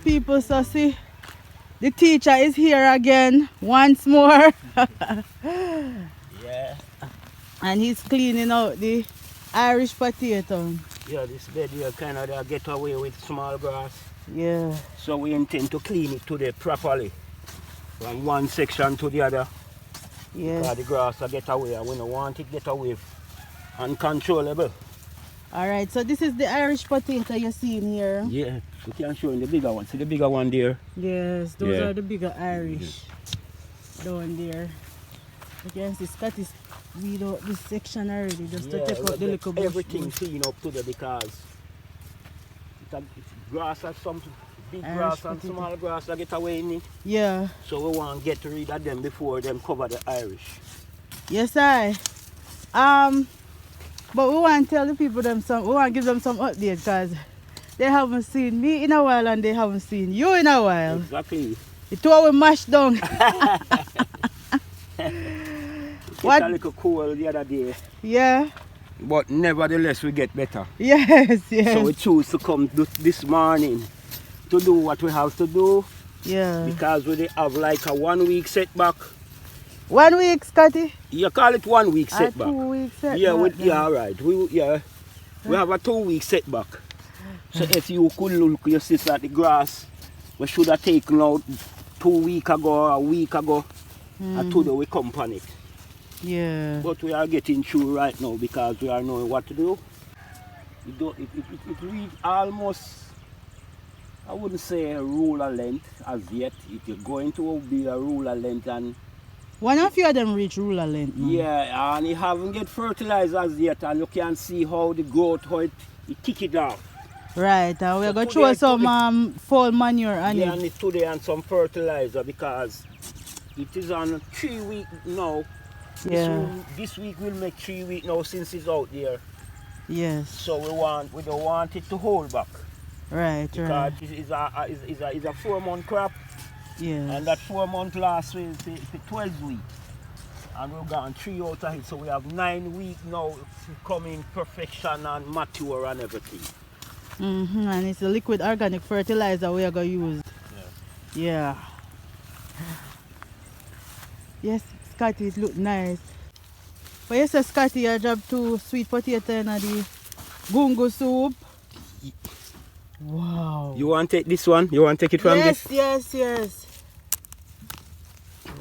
People, so see, the teacher is here again once more. Yeah. And he's cleaning out the Irish potato. Yeah, this bed here kind of get away with small grass. Yeah. So we intend to clean it today properly. From one section to the other. Yes. Because the grass will get away and we don't want it get away uncontrollable. Alright, so this is the Irish potato you're seeing here. Yeah, you can show you the bigger one. See the bigger one there? Yes, those Yeah. are the bigger Irish down there. You can see Scott is weed out this section already just to take out the little bush. Everything clean up today because it's grass and some big Irish grass and potato. small grass that get away in it. Yeah. So we want to get rid of them before them cover the Irish. Yes, I. But we want to tell the people we want to give them some update because they haven't seen me in a while and they haven't seen you in a while. Exactly. The two we mashed down. What? A little cool the other day. Yeah. But nevertheless we get better. Yes, yes. So we choose to come this morning to do what we have to do. Yeah. Because we have like a 1 week setback. 1 week, Scotty? You call it 1 week A setback. 2 week setback. Yeah, right. We have a 2 week setback. So if you could look, you see that the grass we should have taken out 2 weeks ago or a week ago. And today we come on it. Yeah. But we are getting through right now because we are knowing what to do. It reads almost, I wouldn't say a ruler length as yet. It is going to be a ruler length and one of you of them reach ruler length. Man. yeah, and it haven't get fertilizer as yet and you can see how the growth, how it kick it off. Right, and we're going to throw some fall manure on yeah, it. and today and some fertilizer because it is on 3 weeks now. Yeah. This week will make 3 weeks now since it's out there. Yes. So we don't want it to hold back. Right, Because right. it's a 4 month crop. Yes. And that 4 month lasts for 12 weeks. And we've gotten 3 out of it. So we have 9 weeks now to come in perfection and mature and everything. And it's a liquid organic fertilizer we are going to use. Yeah. Yes, Scotty, it look nice. But yes, Scotty, I dropped 2 sweet potato in the gungo soup. Wow. You want to take this one? You want to take it from this? Yes.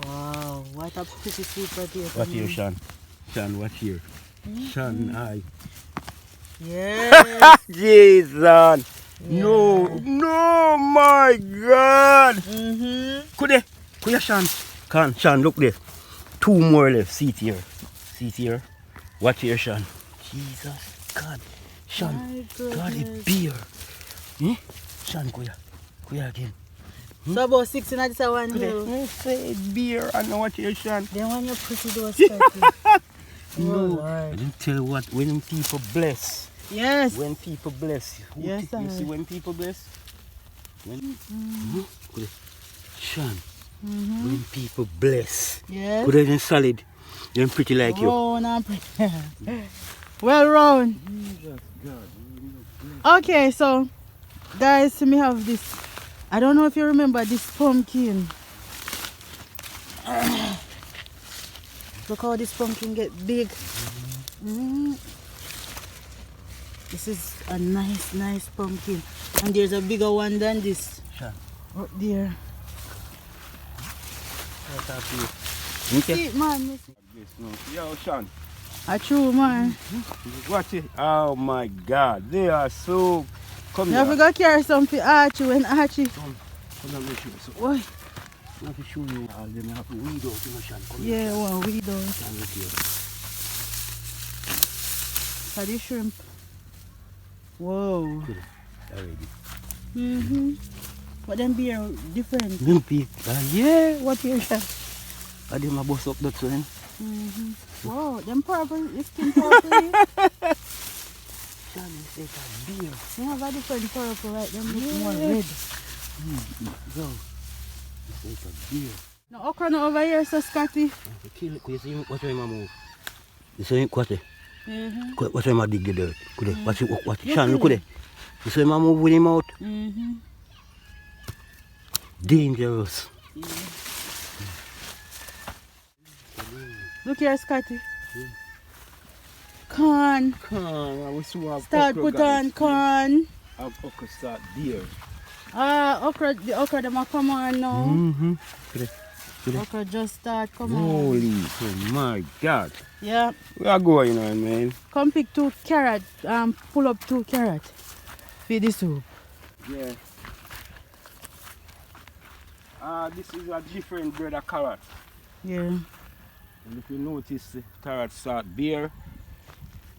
Wow, what a pretty sweet potato. What here, Shan? Shan, what here? Shan, aye. Yes. Jesus! Yeah. No, my God! Could you, Shan? Shan, look there. 2 more left. See it here. Watch here, Shan. Jesus, God. Shan, God, it's beer. Shan, go here again. So about 6 in this one here. You say beer, I know what here, Shan. Then when you put it those Scotty. No, I didn't tell you what, when people bless. Yes. When people bless. Yes, you see when people bless? Shan, when people bless. Yes. Put it in solid. You're pretty like you. Round and pretty. Well round. Jesus God. Okay, so guys, me have this. I don't know if you remember this pumpkin. Look how this pumpkin get big. This is a nice pumpkin. And there's a bigger one than this. Shan. Up there. Okay. See it, man. Yo, Shan. I true, man. Watch it. Oh my God. They are so. Come You here. have to go carry something Archie when Archie. Come on, let me show you. So, Oi. I have to show you all them. I have to weed out, you know, Shan. Come Yeah, here. well, we don't. Shan, look here. For the shrimp. Whoa. Good. Already. But them beer different. Lumpy. Yeah, what here, Shan? I did my boss up that one. Wow, them purple, the skin purple. Shan, it's like a beer. They have a different purple, right? Them look more red. Go. It's like a beer. No okra no over here, so Scotty. Kill it. Could you see what way I move? You see what way? What way I dig the dirt? Could you? Watch it. Watch it. Shan, look at it. You see I move with him out? Dangerous. Yeah. Look here, Scotty. Corn. Corn, we still have Start okra, put guys. on corn. Have okra start there. The okra them a come on now. Mm-hmm. Okra just start come on. Holy, oh my God. Yeah. We are going on, man. Come pick 2 carrot. Pull up 2 carrot. Feed the soup. Yeah. This is a different breed of carrot. Yeah. And if you notice, the carrot start bare.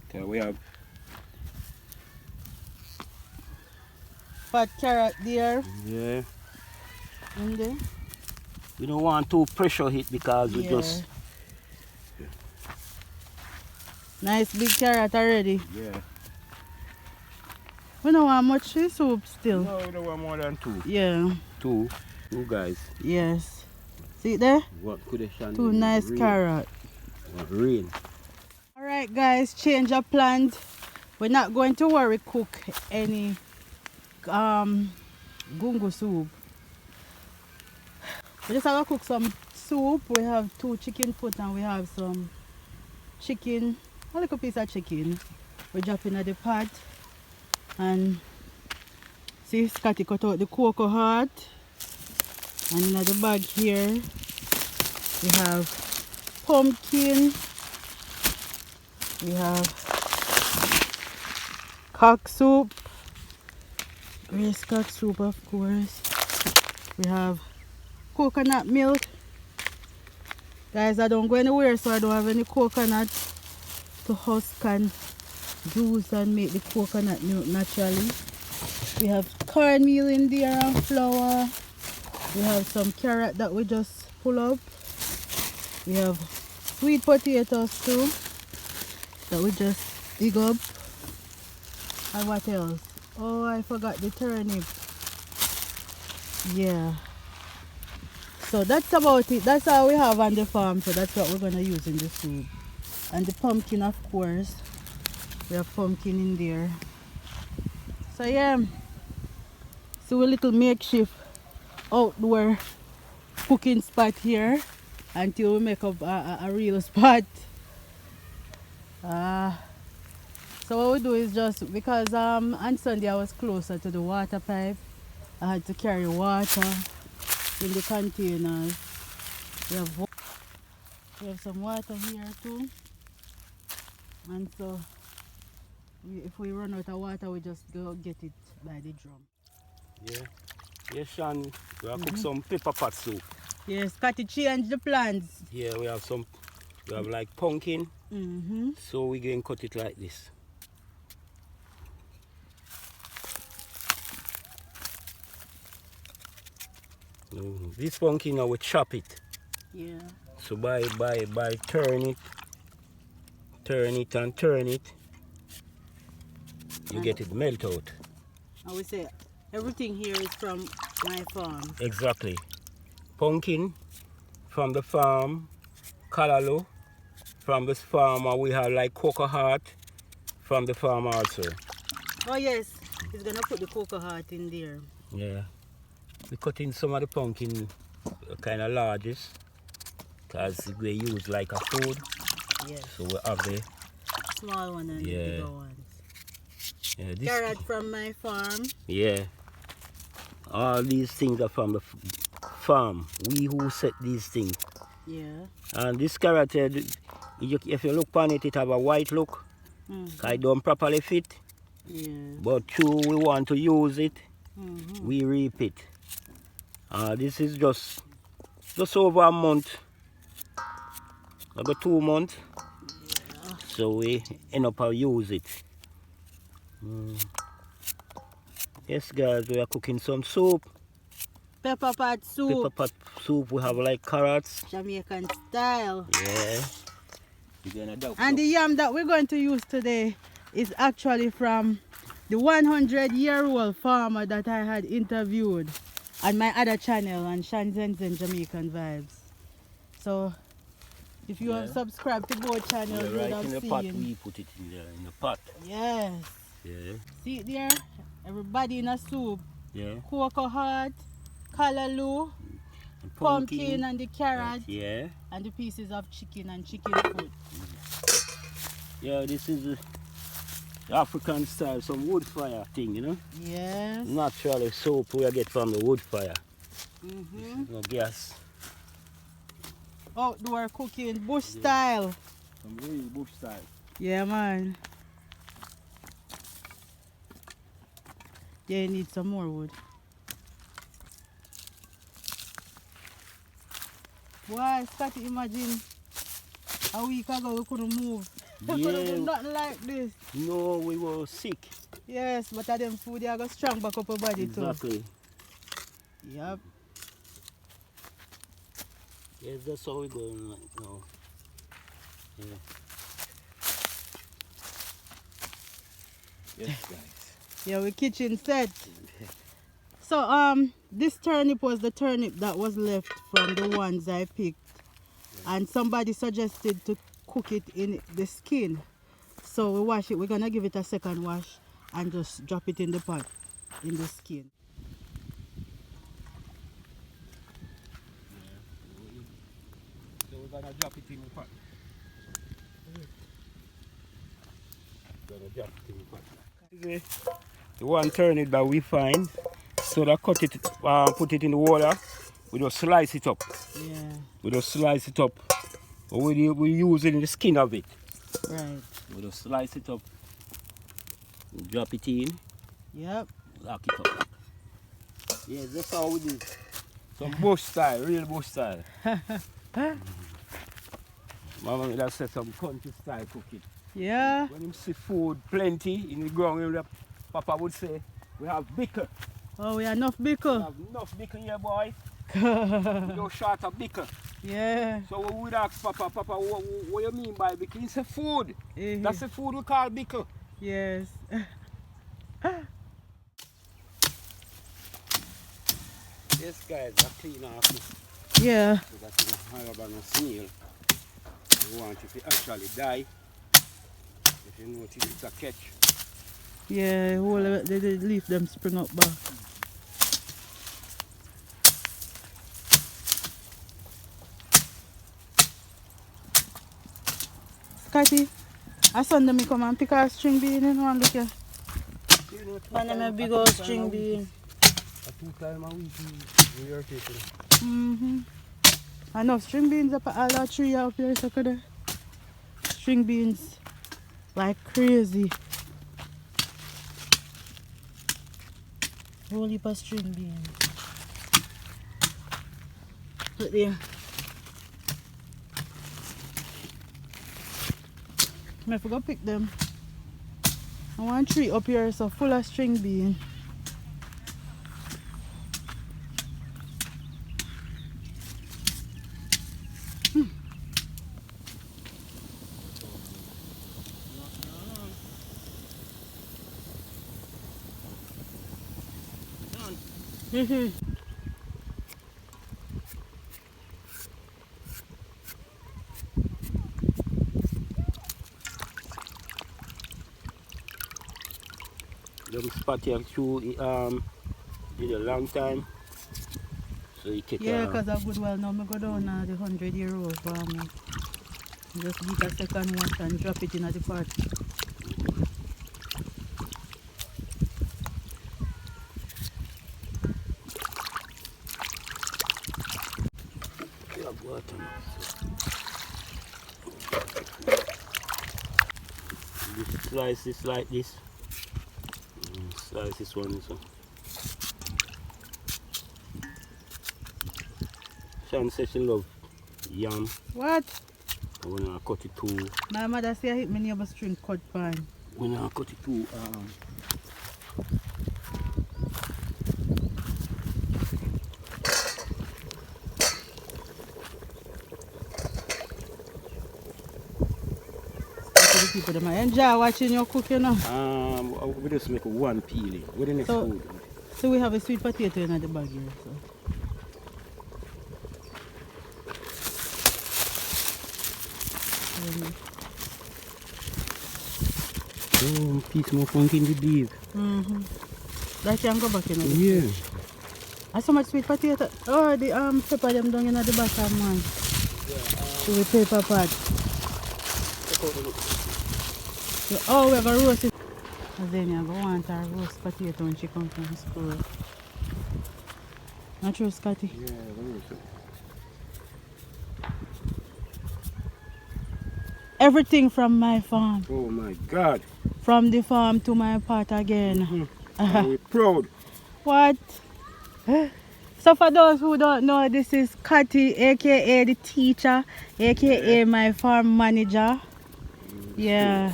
Okay, we have Fat carrot there. yeah. In there. We don't want to pressure hit because we Yeah. just Nice big carrot already. yeah. We don't want much soup still. No, we don't want more than 2. Yeah. 2 guys. Yes. See it there? What could they shine? 2 nice rain. carrot. Rain. Alright guys, change of plans. We're not going to worry cook any gungo soup. We just have to cook some soup. We have 2 chicken foot and we have some chicken, a little piece of chicken. We drop in the pot and see Scotty cut out the cocoa heart. And in the bag here we have pumpkin. We have cock soup, grace cock soup of course. We have coconut milk. Guys, I don't go anywhere so I don't have any coconut to husk and juice and make the coconut milk naturally. We have cornmeal in there and flour. We have some carrot that we just pull up. We have sweet potatoes too that we just dig up. And what else? Oh, I forgot the turnip. Yeah. So that's about it. That's all we have on the farm. So that's what we're going to use in the soup. And the pumpkin, of course. We have pumpkin in there. So yeah. So a little makeshift outdoor cooking spot here until we make up a real spot. So what we do is just because on Sunday I was closer to the water pipe, I had to carry water in the containers. We have some water here too, and so if we run out of water we just go get it by the drum. Yeah. Yes, Shan, we have cook some pepper pot soup. Yes, got to change the plans. Yeah, we have like pumpkin. So we're going to cut it like this. This pumpkin now we chop it. Yeah. So by turn it, you get it melt out. And we say everything here is from my farm. Exactly. Pumpkin from the farm, callaloo from the farm, and we have like cocoa heart from the farm also. Oh yes, he's gonna put the cocoa heart in there. Yeah. We cut in some of the pumpkin kind of largest because we use like a food. Yes. So we have the Small one and the bigger ones. Yeah, this Carrot from my farm. Yeah. All these things are from the farm. We who set these things. Yeah. And this carrot, if you look upon it, it have a white look. I don't properly fit. Yeah. But true, we want to use it. We reap it. This is just over a month. About 2 months. Yeah. So we end up use it. Yes guys, we are cooking some soup. Pepper pot soup. Pepper pot soup. We have like carrots. Jamaican style. Yeah. And the yam that we're going to use today is actually from the 100-year-old farmer that I had interviewed on my other channel on Shan Zenzen Jamaican Vibez. So if you have subscribed to both channels, you would right have in the seen. pot, we put it in there in the pot. Yes. Yeah. See it there? Everybody in a soup. Yeah. Cocoa heart, callaloo, pumpkin and the carrot, yeah, and the pieces of chicken and chicken foot. Yeah, this is the African style, some wood fire thing, you know? Yes. Naturally soap we get from the wood fire. No gas. Outdoor cooking, bush style. Some real bush style. Yeah, man. Yeah, you need some more wood. Why, Scotty, imagine a week ago we couldn't move. We couldn't do nothing like this. No, we were sick. Yes, but them food, they got strong back up our body too. Exactly. Yep. Yes, that's how we go now. Yeah. Yes, guys. Yeah, we kitchen set. So this turnip was the turnip that was left from the ones I picked. And somebody suggested to cook it in the skin. So we wash it. We're gonna give it a second wash and just drop it in the pot in the skin. So we're gonna drop it in the pot. The one turnip that we find, so that cut it, put it in the water, we just slice it up. Yeah. We just slice it up. We use it in the skin of it. Right. We just slice it up. We drop it in. Yep. Lock it up. Yeah, that's how we do it. Some bush style, real bush style. Mama would have said some country style cooking. Yeah. When you see food plenty in the ground, Papa would say, we have bicker. Oh, we have enough bicker. We have enough bicker here, boy. We don't short of bicker. Yeah. So we would ask Papa, what you mean by bicker? He said food. That's the food we call bicker. Yes. Yes, guys, I clean off this. Yeah. So that you don't have a snail. You want it to actually die. If you notice it's a catch. Yeah, whole of it, they leave them spring up back. Scotty, I Sunday me come and pick a string bean and one look here. One of my big old string bean. 2 times a week we are taking. Enough string beans up all our tree up here, so could string beans like crazy. Whole heap of string beans. Look there. I forgot to pick them. I want a tree up here so full of string bean. Them spot here through did a long time. So you take yeah, because a good while now I go down now the 100-year-old farm. Just get a second wash and drop it in the pot. Just slice this like this. Slice this one so. Shan says she love yam. What? I wanna cut it too. My mother say I hit me neighbor string cut pan. When I cut it too People them enjoy watching you cook, you know. we just make one peeling. With the next food. So we have a sweet potato in the bag here. Piece more funk in the beef. That can go back in the yeah. And so much sweet potato. Oh, the pepper them down in the bottom, man. To the paper pot. So, oh, we're going to roast it. And then you're going to want our roast potato when she comes from school. Not true, Scotty? Yeah, roast it. Everything from my farm. Oh my God. From the farm to my pot again. I'm proud. What? So for those who don't know, this is Cathy, aka the teacher, aka my farm manager. Yeah.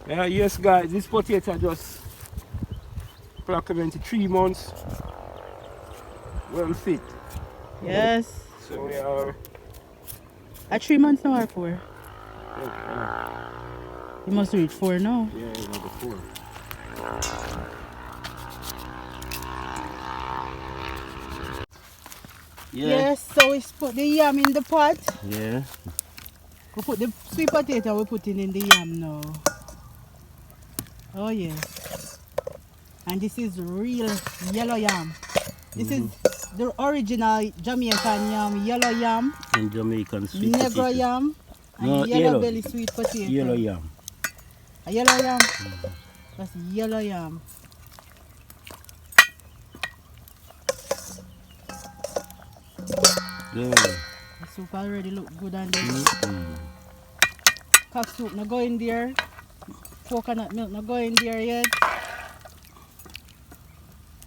Yes guys, this potato just approximately 3 months. Well fit. Yes. So we are At 3 months now or 4? yeah, You must reach 4 now. yeah, number 4. Yeah. Yes, so we put the yam in the pot. Yeah. We put the sweet potato, we put it in the yam now. Oh yes. And this is real yellow yam. This is the original Jamaican yam, yellow yam, And Jamaican sweet negro potato. yam, and No, yellow yellow. belly sweet potato. Yellow yam. A yellow yam. That's yellow yam. Yeah. The soup already look good and then cock soup no go in there. Coconut milk no go in there yet.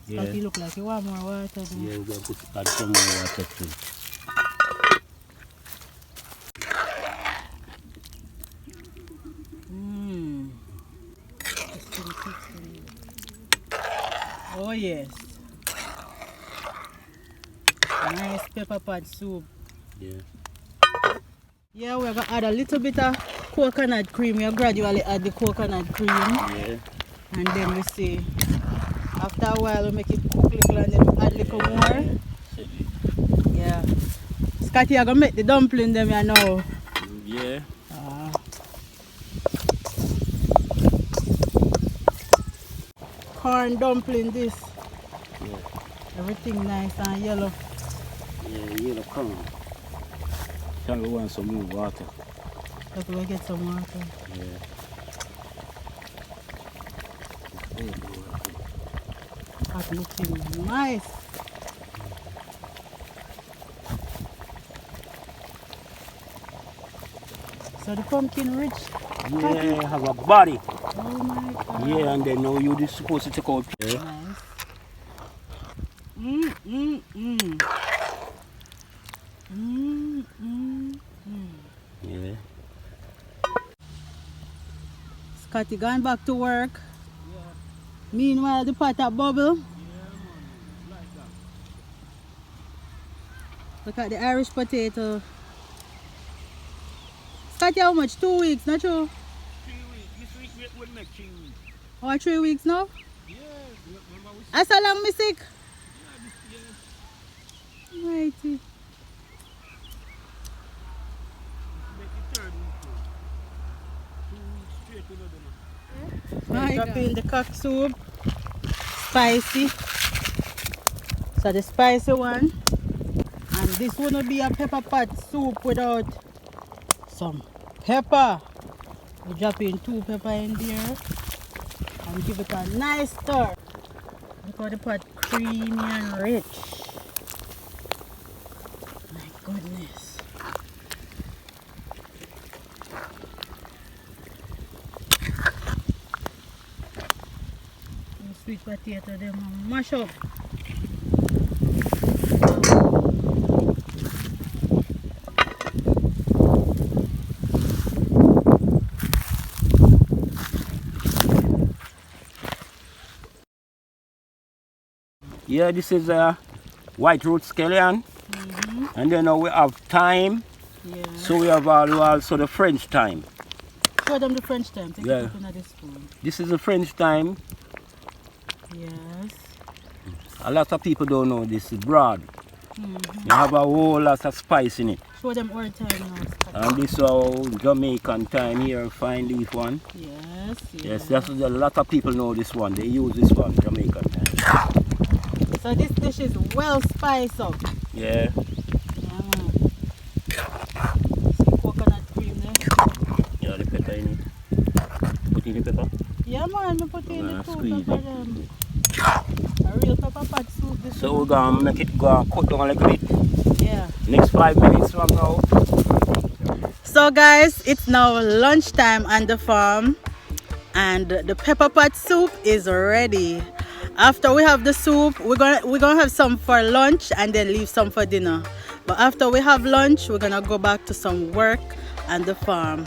Yeah. But it look like you want more water. Though. Yeah, we're going to add some more water to it. Oh yes. Nice pepper pot soup. Yeah. Yeah, we're gonna add a little bit of coconut cream. We gradually add the coconut cream. Yeah. And then we see. After a while we make it cook little and then we add little more. Yeah. Scotty, I'm gonna make the dumpling them here now. Yeah. Corn dumpling this. Yeah. Everything nice and yellow. Yeah, yellow corn. Can we want some more water? Let me get some water. Yeah. Hot looking nice. So the pumpkin rich. Yeah, have a body. Oh my god. Yeah, and then now you're supposed to take out. Yeah. Nice. Yeah. Scotty going back to work. Yeah. Meanwhile the pot at bubble. Look at the Irish potato. Scotty, how much? 2 weeks, not true? 3 weeks. This week we will make 3 weeks. Or 3 weeks now? Yeah. Remember we As long me sick? yeah. Mighty. Make the 3rd week too. 2 weeks straight to another. My drop in the cock soup. Spicy. So the spicy one. And this wouldn't be a pepper pot soup without some pepper. We drop in 2 pepper in there and give it a nice stir. Look how the pot creamy and rich. My goodness. The sweet potato them mash up. Yeah, this is a white root scallion. And then now we have thyme. Yeah. So we have also the French thyme. Show them the French time. Take Yeah. it up in the spoon. This is the French thyme. Yes. A lot of people don't know this is broad. You have a whole lot of spice in it. Show them our time now. And this is our Jamaican time here, find this one. Yes, Yes, that's a lot of people know this one. They use this one, Jamaican time. So this dish is well spiced up. Yeah. Yeah, man. Some coconut cream there. Yeah, the pepper in it. Put in the pepper. Yeah, man, I put in the Squeeze pepper. A real pepper pot soup. This So we're going to make it go and cut down a little bit. yeah. Next 5 minutes from now. So guys, it's now lunchtime on the farm and the pepper pot soup is ready. After we have the soup, we're gonna have some for lunch and then leave some for dinner. But after we have lunch, we're gonna go back to some work on the farm.